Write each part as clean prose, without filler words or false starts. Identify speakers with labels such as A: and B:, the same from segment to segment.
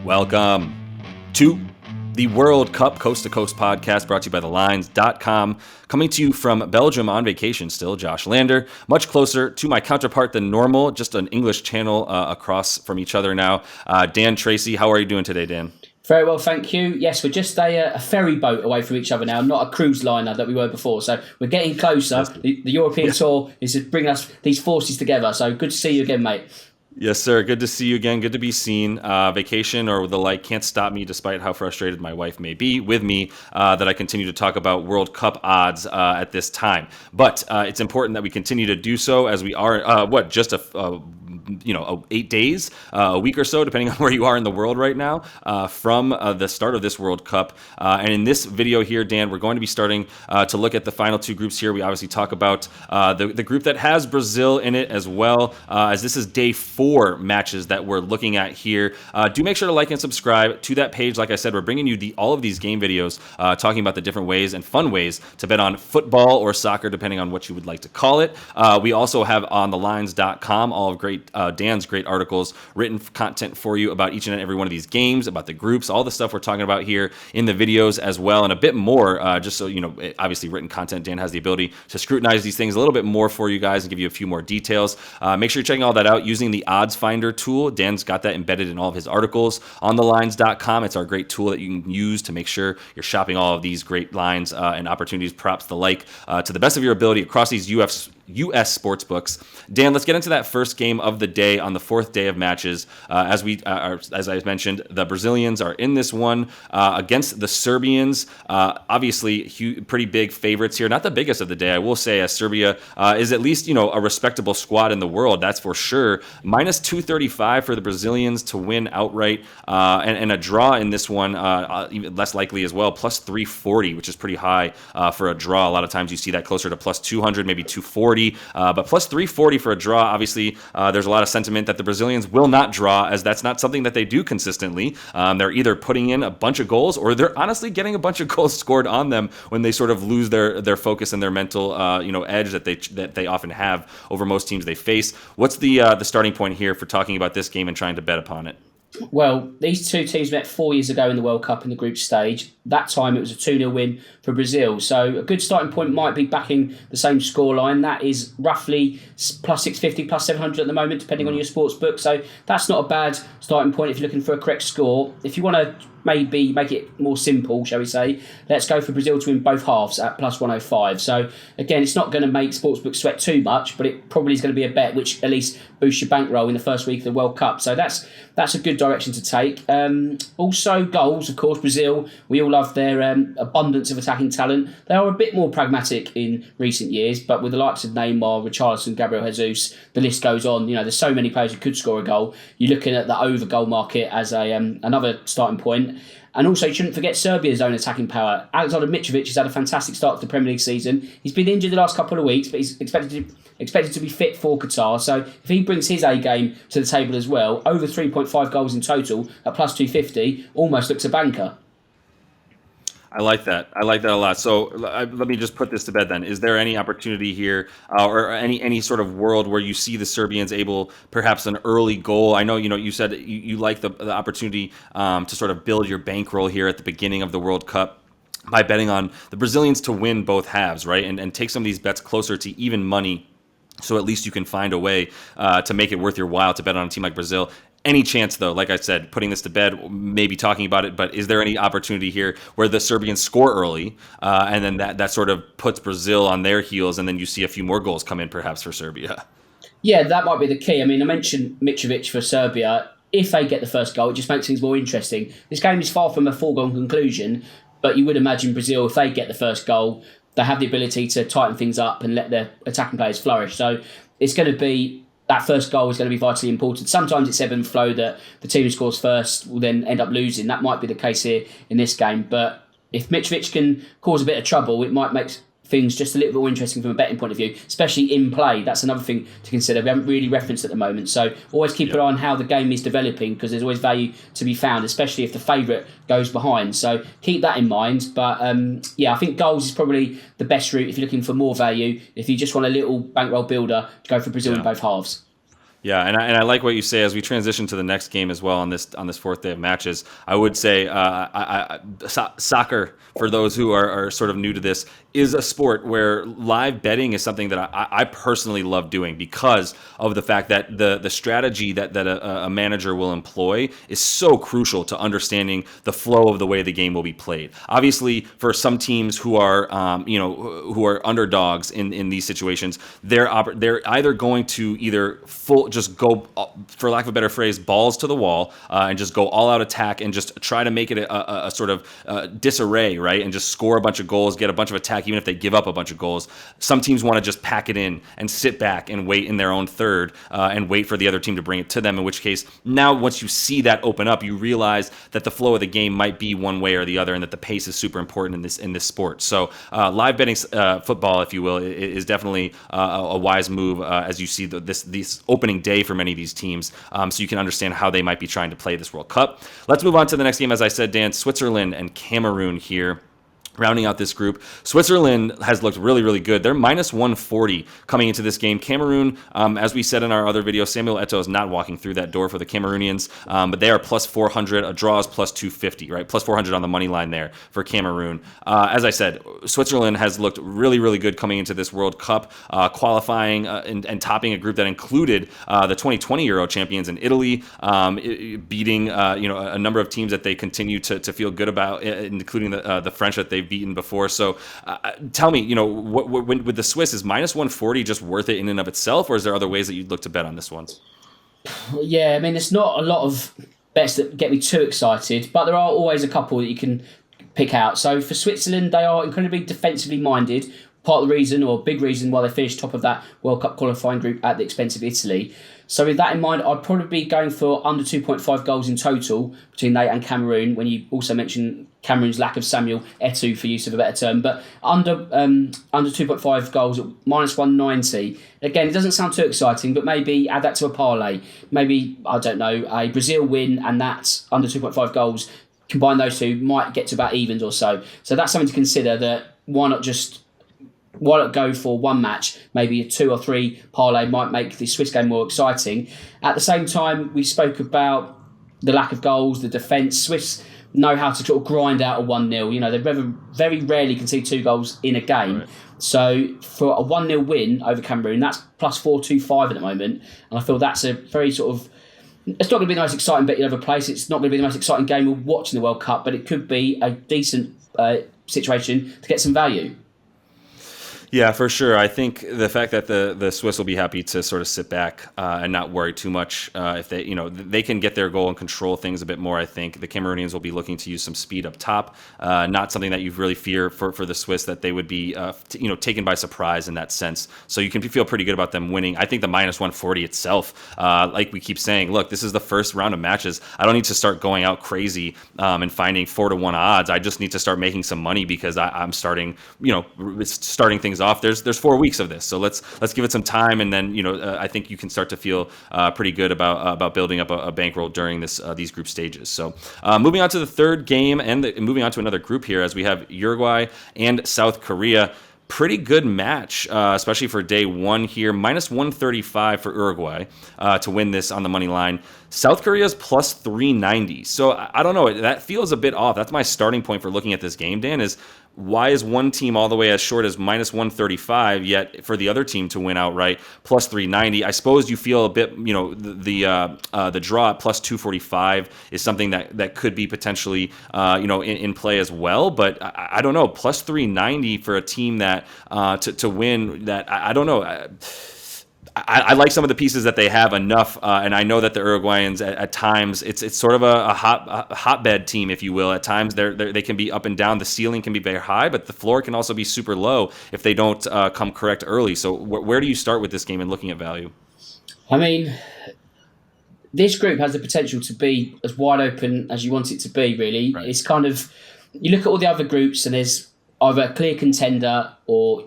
A: Welcome to the World Cup Coast to Coast podcast brought to you by thelines.com. Coming to you from Belgium on vacation still, Josh Lander. Much closer to my counterpart than normal, just an English channel across from each other now. Dan Tracy, how are you doing today, Dan?
B: Very well, thank you. Yes, we're just a ferry boat away from each other now, not a cruise liner that we were before. So we're getting closer. The European tour is bringing us these forces together. So good to see you again, mate.
A: Yes, sir. Good to see you again. Good to be seen. Vacation or the like can't stop me, despite how frustrated my wife may be with me, that I continue to talk about World Cup odds at this time. But it's important that we continue to do so as we are, just 8 days, a week or so, depending on where you are in the world right now, from the start of this World Cup. And in this video here, Dan, we're going to be starting to look at the final two groups here. We obviously talk about the group that has Brazil in it as well, as this is day 4 matches that we're looking at here. Do make sure to like and subscribe to that page. Like I said, we're bringing you all of these game videos talking about the different ways and fun ways to bet on football or soccer, depending on what you would like to call it. We also have on thelines.com all of Dan's great articles, written content for you about each and every one of these games, about the groups, all the stuff we're talking about here in the videos as well, and a bit more, just so you know, obviously written content. Dan has the ability to scrutinize these things a little bit more for you guys and give you a few more details. Make sure you're checking all that out using the odds finder tool. Dan's got that embedded in all of his articles on thelines.com. It's our great tool that you can use to make sure you're shopping all of these great lines and opportunities, props, the like, to the best of your ability across these U.S. sports books. Dan, let's get into that first game of the day on the fourth day of matches. As I mentioned, the Brazilians are in this one against the Serbians. Obviously, pretty big favorites here. Not the biggest of the day, I will say, as Serbia is at least a respectable squad in the world. That's for sure. Minus 235 for the Brazilians to win outright, and a draw in this one even less likely as well. Plus 340, which is pretty high for a draw. A lot of times you see that closer to plus 200, maybe 240. But plus 340 for a draw. Obviously, there's a lot of sentiment that the Brazilians will not draw, as that's not something that they do consistently. They're either putting in a bunch of goals, or they're honestly getting a bunch of goals scored on them when they sort of lose their focus and their mental edge that they often have over most teams they face. What's the starting point here for talking about this game and trying to bet upon it?
B: Well, these two teams met 4 years ago in the World Cup in the group stage. That time it was a 2-0 win for Brazil. So a good starting point might be backing the same scoreline. That is roughly plus 650, plus 700 at the moment, depending on your sports book. So that's not a bad starting point if you're looking for a correct score. If you want to maybe make it more simple, shall we say, let's go for Brazil to win both halves at plus 105. So again, it's not going to make sportsbook sweat too much, but it probably is going to be a bet which at least boosts your bankroll in the first week of the World Cup. So that's a good direction to take. Also, goals, of course. Brazil, we all love their abundance of attacking talent. They are a bit more pragmatic in recent years, but with the likes of Neymar, Richarlison, Gabriel Jesus, the list goes on. There's so many players who could score a goal. You're looking at the over goal market as another starting point. And also, you shouldn't forget Serbia's own attacking power. Alexander Mitrovic has had a fantastic start to the Premier League season. He's been injured the last couple of weeks, but he's expected to be fit for Qatar. So if he brings his A game to the table as well, over 3.5 goals in total at plus 250, almost looks a banker.
A: I like that. I like that a lot. So let me just put this to bed then. Is there any opportunity here or any sort of world where you see the Serbians able perhaps an early goal? I know, you said you like the opportunity to sort of build your bankroll here at the beginning of the World Cup by betting on the Brazilians to win both halves, right? And take some of these bets closer to even money. So at least you can find a way to make it worth your while to bet on a team like Brazil. Any chance, though, like I said, putting this to bed, maybe talking about it, but is there any opportunity here where the Serbians score early and then that sort of puts Brazil on their heels and then you see a few more goals come in perhaps for Serbia?
B: Yeah, that might be the key. I mean, I mentioned Mitrovic for Serbia. If they get the first goal, it just makes things more interesting. This game is far from a foregone conclusion, but you would imagine Brazil, if they get the first goal, they have the ability to tighten things up and let their attacking players flourish. So it's going to be... that first goal is going to be vitally important. Sometimes it's ebb and flow that the team who scores first will then end up losing. That might be the case here in this game. But if Mitrovic can cause a bit of trouble, it might make things just a little bit more interesting from a betting point of view, especially in play. That's another thing to consider. We haven't really referenced at the moment. So always keep an eye on how the game is developing, because there's always value to be found, especially if the favourite goes behind. So keep that in mind. But I think goals is probably the best route if you're looking for more value. If you just want a little bankroll builder, to go for Brazil in both halves.
A: Yeah, and I like what you say as we transition to the next game as well on this fourth day of matches. I would say soccer, for those who are sort of new to this, is a sport where live betting is something that I personally love doing because of the fact that the strategy that a manager will employ is so crucial to understanding the flow of the way the game will be played. Obviously, for some teams who are who are underdogs in these situations, they're either going to either just go, for lack of a better phrase, balls to the wall and just go all out attack and just try to make it a sort of disarray, right? And just score a bunch of goals, get a bunch of attack, even if they give up a bunch of goals. Some teams want to just pack it in and sit back and wait in their own third and wait for the other team to bring it to them, in which case, now once you see that open up, you realize that the flow of the game might be one way or the other and that the pace is super important in this sport. So live betting football, if you will, is definitely a wise move as you see this opening day for many of these teams, so you can understand how they might be trying to play this World Cup. Let's move on to the next game. As I said, Dan, Switzerland and Cameroon here. Rounding out this group, Switzerland has looked really, really good. They're minus 140 coming into this game. Cameroon, as we said in our other video, Samuel Eto'o is not walking through that door for the Cameroonians, but they are plus 400. A draw is plus 250, right? Plus 400 on the money line there for Cameroon. As I said, Switzerland has looked really, really good coming into this World Cup, qualifying and topping a group that included the 2020 Euro champions in Italy, beating a number of teams that they continue to feel good about, including the French that they've beaten before. So tell me, with the Swiss, is minus 140 just worth it in and of itself, or is there other ways that you'd look to bet on this one?
B: Yeah, I mean, there's not a lot of bets that get me too excited, but there are always a couple that you can pick out. So for Switzerland, they are incredibly defensively minded. Part of the reason, or a big reason, why they finished top of that World Cup qualifying group at the expense of Italy. So with that in mind, I'd probably be going for under 2.5 goals in total between they and Cameroon, when you also mentioned Cameroon's lack of Samuel Eto'o, for use of a better term. But under 2.5 goals at minus 190. Again, it doesn't sound too exciting, but maybe add that to a parlay. Maybe, I don't know, a Brazil win and that's under 2.5 goals. Combine those two, might get to about evens or so. So that's something to consider, that why not go for one match? Maybe a 2 or 3 parlay might make the Swiss game more exciting. At the same time, we spoke about the lack of goals, the defence. Swiss know how to sort of grind out a 1-0. They very rarely concede 2 goals in a game. Right. So for a 1-0 win over Cameroon, that's plus 425 at the moment. And I feel that's a very sort of... It's not going to be the most exciting bet you'll ever place. It's not going to be the most exciting game we'll watch in the World Cup, but it could be a decent situation to get some value.
A: Yeah, for sure. I think the fact that the Swiss will be happy to sort of sit back and not worry too much if they can get their goal and control things a bit more. I think the Cameroonians will be looking to use some speed up top. Not something that you really fear for the Swiss, that they would be taken by surprise in that sense. So you can feel pretty good about them winning. I think the minus 140 itself, like we keep saying, look, this is the first round of matches. I don't need to start going out crazy and finding 4-1 odds. I just need to start making some money because I'm starting things off. There's 4 weeks of this, so let's give it some time, and then I think you can start to feel pretty good about building up a bankroll during these group stages. So moving on to the third game and moving on to another group here, as we have Uruguay and South Korea. Pretty good match, especially for day one here. Minus 135 for Uruguay to win this on the money line. South Korea's plus 390. So I don't know. That feels a bit off. That's my starting point for looking at this game, Dan, is why is one team all the way as short as minus 135, yet for the other team to win outright plus 390? I suppose you feel a bit, the draw at plus 245 is something that could be potentially, in play as well. But I don't know, plus 390 for a team that to win that, I don't know. I like some of the pieces that they have enough, and I know that the Uruguayans at times it's sort of a hotbed team, if you will. At times they can be up and down. The ceiling can be very high, but the floor can also be super low if they don't come correct early. So where do you start with this game and looking at value? I
B: mean, this group has the potential to be as wide open as you want it to be. Really, right. It's kind of, you look at all the other groups and there's either a clear contender or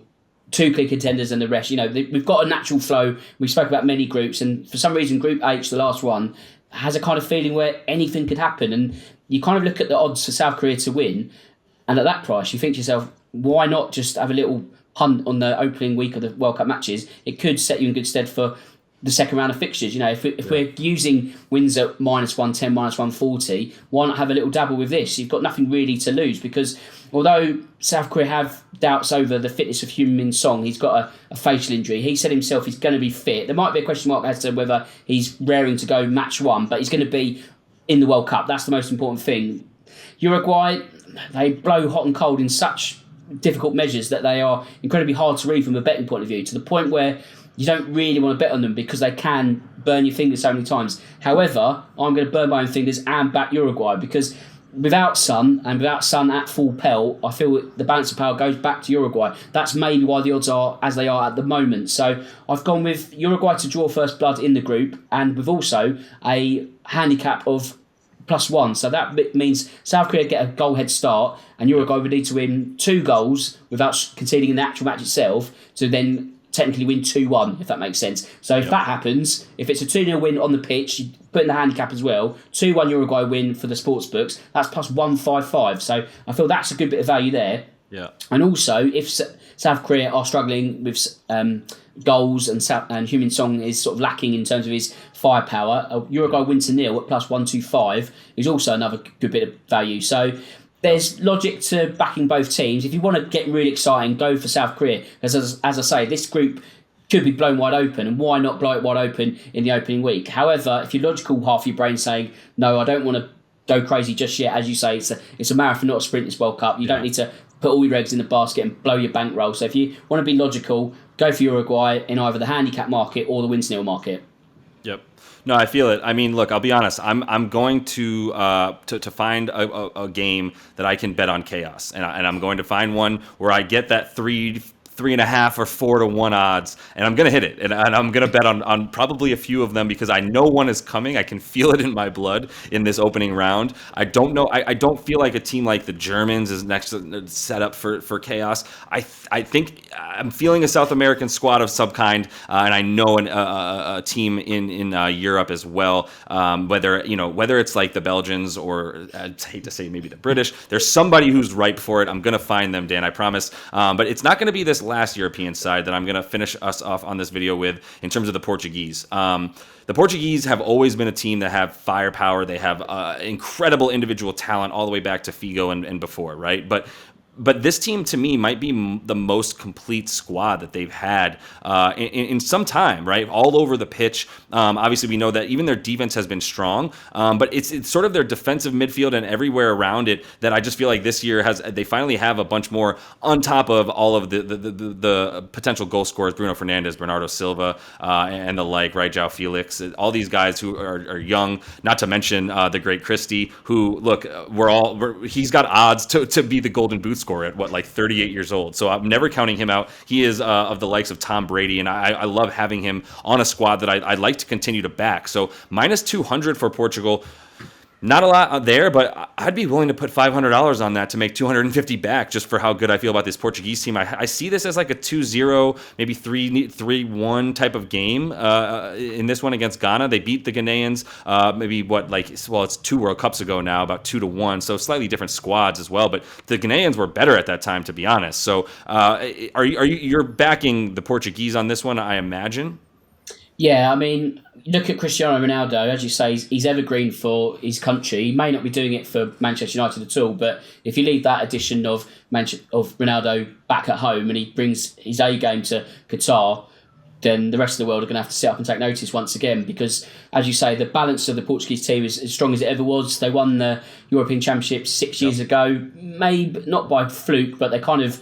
B: 2 clear contenders and the rest. We've got a natural flow. We spoke about many groups, and for some reason, Group H, the last one, has a kind of feeling where anything could happen. And you kind of look at the odds for South Korea to win, and at that price, you think to yourself, why not just have a little punt on the opening week of the World Cup matches? It could set you in good stead for the second round of fixtures. If we're using wins at -110, -140, why not have a little dabble with this? You've got nothing really to lose, because although South Korea have doubts over the fitness of Heung-min Song, he's got a facial injury. He said himself he's going to be fit. There might be a question mark as to whether he's raring to go match one, but he's going to be in the World Cup. That's the most important thing. Uruguay, they blow hot and cold in such difficult measures that they are incredibly hard to read from a betting point of view, to the point where you don't really want to bet on them because they can burn your fingers so many times. However, I'm going to burn my own fingers and back Uruguay, because without Son at full pelt, I feel the balance of power goes back to Uruguay. That's maybe why the odds are as they are at the moment. So I've gone with Uruguay to draw first blood in the group, and with also a handicap of +1. So that means South Korea get a goal head start, and Uruguay would need to win 2 goals without conceding in the actual match itself to then technically win 2-1, if that makes sense. So if that happens, if it's a 2-0 win on the pitch, you put in the handicap as well, 2-1 Uruguay win for the sports books, that's +155. So I feel that's a good bit of value there.
A: Yeah.
B: And also, if South Korea are struggling with goals and Heung-min Song is sort of lacking in terms of his firepower, Uruguay win to 0 at +125 is also another good bit of value. So there's logic to backing both teams. If you want to get really exciting, go for South Korea. As I say, this group could be blown wide open, and why not blow it wide open in the opening week? However, if you're logical, half your brain saying, no, I don't want to go crazy just yet. As you say, it's a marathon, not a sprint, this World Cup. You don't need to put all your eggs in the basket and blow your bankroll. So if you want to be logical, go for Uruguay in either the handicap market or the win-to-nil market.
A: Yep. No, I feel it. I mean, look, I'll be honest. I'm going to find a game that I can bet on chaos, and I'm going to find one where I get that 3.5 or 4-1 odds, and I'm gonna hit it, and I'm gonna bet on probably a few of them, because I know one is coming. I can feel it in my blood in this opening round. I don't know. I don't feel like a team like the Germans is next set up for chaos. I think I'm feeling a South American squad of some kind, and I know a team in Europe as well. Whether it's like the Belgians or I hate to say maybe the British, there's somebody who's ripe for it. I'm gonna find them, Dan. I promise. But it's not gonna be this last European side that I'm going to finish us off on this video with in terms of the Portuguese. The Portuguese have always been a team that have firepower. They have incredible individual talent all the way back to Figo and before, right? But this team, to me, might be the most complete squad that they've had in some time, right? All over the pitch. Obviously, we know that even their defense has been strong, but it's sort of their defensive midfield and everywhere around it that I just feel like this year they finally have a bunch more on top of all of the potential goal scorers, Bruno Fernandes, Bernardo Silva, and the like, right? João Felix, all these guys who are young, not to mention the great Christie, who, look, he's got odds to be the Golden Boot scorer at 38 years old. So I'm never counting him out. He is of the likes of Tom Brady, and I love having him on a squad that I'd like to continue to back. So -200 for Portugal. Not a lot there, but I'd be willing to put $500 on that to make $250 back, just for how good I feel about this Portuguese team. I see this as like a 2-0, maybe 3-1 type of game in this one against Ghana. They beat the Ghanaians, it's 2 World Cups ago now, about 2-1, so slightly different squads as well. But the Ghanaians were better at that time, to be honest. So you're backing the Portuguese on this one, I imagine?
B: Yeah, I mean, look at Cristiano Ronaldo. As you say, he's evergreen for his country. He may not be doing it for Manchester United at all, but if you leave that addition of Ronaldo back at home and he brings his A game to Qatar, then the rest of the world are going to have to sit up and take notice once again, because, as you say, the balance of the Portuguese team is as strong as it ever was. They won the European Championship 6 years ago, maybe not by fluke, but they kind of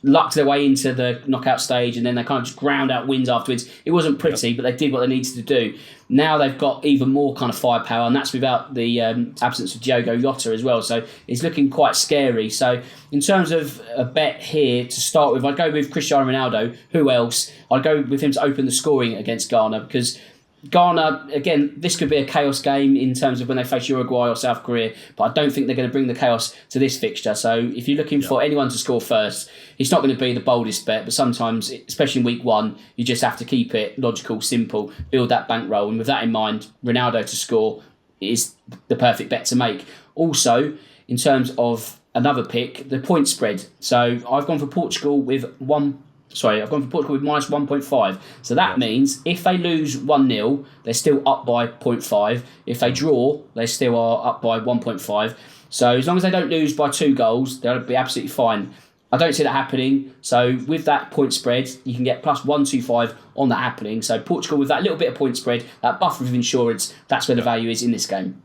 B: lucked their way into the knockout stage, and then they kind of just ground out wins afterwards. It wasn't pretty, but they did what they needed to do. Now they've got even more kind of firepower, and that's without the absence of Diogo Jota as well. So it's looking quite scary. So in terms of a bet here to start with, I'd go with Cristiano Ronaldo. Who else? I'd go with him to open the scoring against Ghana, because Ghana, again, this could be a chaos game in terms of when they face Uruguay or South Korea, but I don't think they're going to bring the chaos to this fixture. So if you're looking for anyone to score first, it's not going to be the boldest bet, but sometimes, especially in week one, you just have to keep it logical, simple, build that bankroll. And with that in mind, Ronaldo to score is the perfect bet to make. Also, in terms of another pick, the point spread. So I've gone for Portugal with 1 Sorry, I've gone for Portugal with minus 1.5. So that means if they lose 1-0, they're still up by 0.5. If they draw, they still are up by 1.5. So as long as they don't lose by 2 goals, they'll be absolutely fine. I don't see that happening. So with that point spread, you can get plus 125 on that happening. So Portugal with that little bit of point spread, that buffer of insurance, that's where the value is in this game.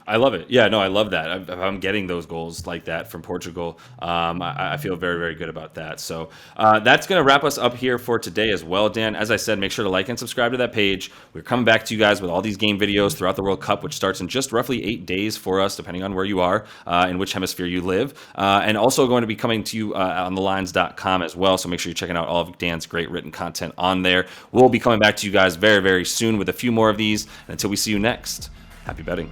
A: I love it. Yeah, no, I love that. If I'm getting those goals like that from Portugal, I feel very, very good about that. So that's going to wrap us up here for today as well, Dan. As I said, make sure to like and subscribe to that page. We're coming back to you guys with all these game videos throughout the World Cup, which starts in just roughly 8 days for us, depending on where you are, in which hemisphere you live. And also going to be coming to you on thelines.com as well. So make sure you're checking out all of Dan's great written content on there. We'll be coming back to you guys very, very soon with a few more of these. And until we see you next, happy betting.